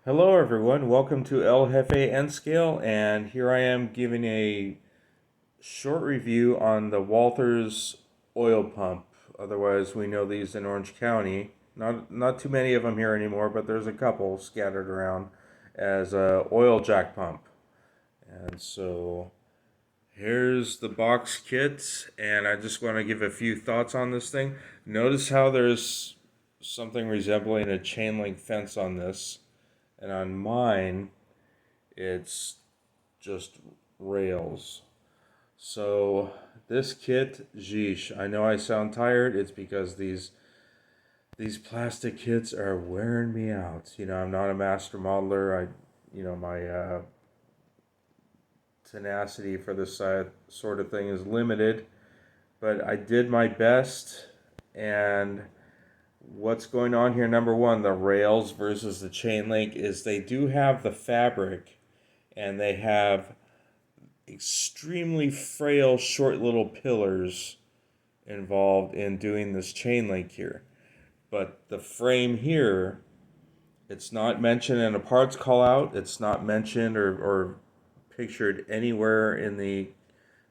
Hello everyone, welcome to El Jefe N Scale, and here I am giving a short review on the Walthers oil pump. Otherwise, we know these in Orange County. Not too many of them here anymore, but there's a couple scattered around as a oil jack pump. And so here's the box kit, and I just want to give a few thoughts on this thing. Notice how there's something resembling a chain link fence on this, and on mine it's just rails. So this kit, geesh, I know I sound tired. It's because these plastic kits are wearing me out. I'm not a master modeler. My tenacity for this sort of thing is limited, but I did my best. And what's going on here? Number one, the rails versus the chain link is they do have the fabric, and they have extremely frail, short little pillars involved in doing this chain link here. But the frame here, it's not mentioned in a parts call out. It's not mentioned or pictured anywhere in the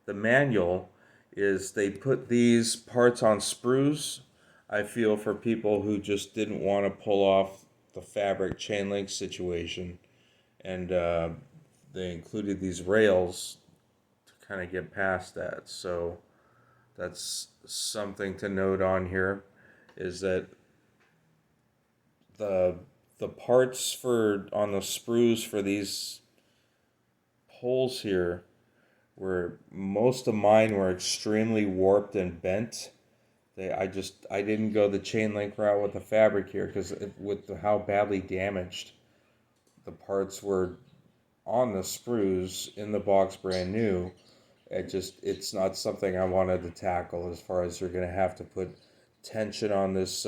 manual. Is they put these parts on sprues, I feel, for people who just didn't want to pull off the fabric chain link situation. And they included these rails kind of get past that. So that's something to note on here, is that the the parts for on the sprues for these poles here were, most of mine were extremely warped and bent. I didn't go the chain link route with the fabric here because with how badly damaged the parts were on the sprues in the box brand new. It's not something I wanted to tackle, as far as you're going to have to put tension on this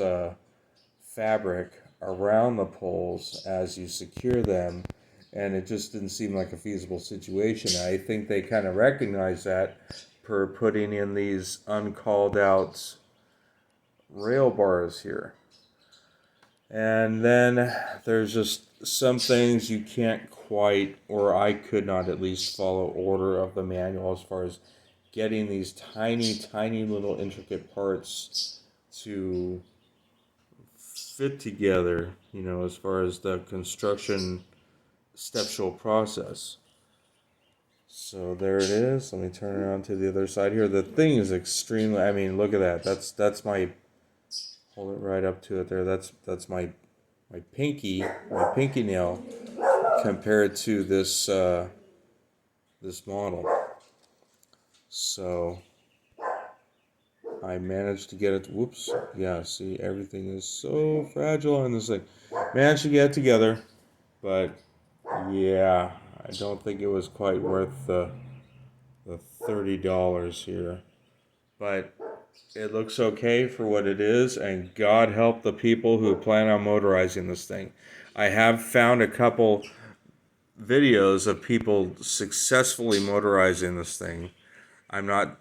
fabric around the poles as you secure them, and it just didn't seem like a feasible situation. I think they kind of recognize that per putting in these uncalled out rail bars here. And then there's just some things you can't quite, or I could not at least, follow order of the manual as far as getting these tiny, tiny little intricate parts to fit together, as far as the construction stepshow process. So there it is. Let me turn it on to the other side here. The thing is extremely, look at that. That's my, hold it right up to it there. That's my pinky nail compared to this model. So I managed to get it. Whoops. Yeah, see, everything is so fragile on this thing. Managed to get it together, but yeah, I don't think it was quite worth the $30 here. But it looks okay for what it is, and God help the people who plan on motorizing this thing. I have found a couple videos of people successfully motorizing this thing. I'm not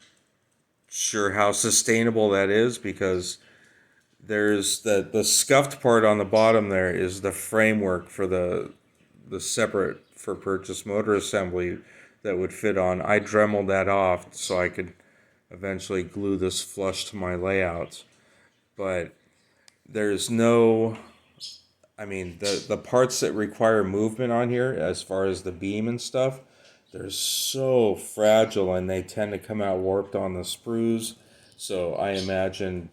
sure how sustainable that is, because there's the scuffed part on the bottom there is the framework for the separate for purchase motor assembly that would fit on. I dremeled that off so I could eventually glue this flush to my layout. But there's no, the parts that require movement on here, as far as the beam and stuff, they're so fragile, and they tend to come out warped on the sprues. So I imagine,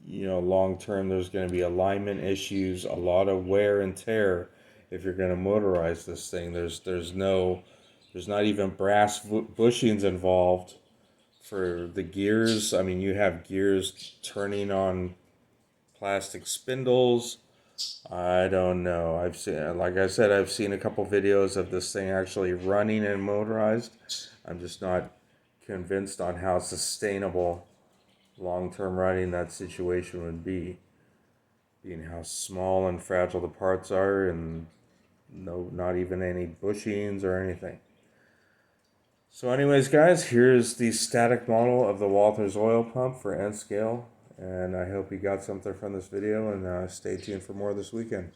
long term there's going to be alignment issues, a lot of wear and tear if you're going to motorize this thing. There's not even brass bushings involved for the gears. You have gears turning on plastic spindles. I don't know. Like I said, I've seen a couple videos of this thing actually running and motorized. I'm just not convinced on how sustainable long-term riding that situation would be, being how small and fragile the parts are, and not even any bushings or anything. So anyways, guys, here's the static model of the Walthers oil pump for N scale, and I hope you got something from this video, and stay tuned for more this weekend.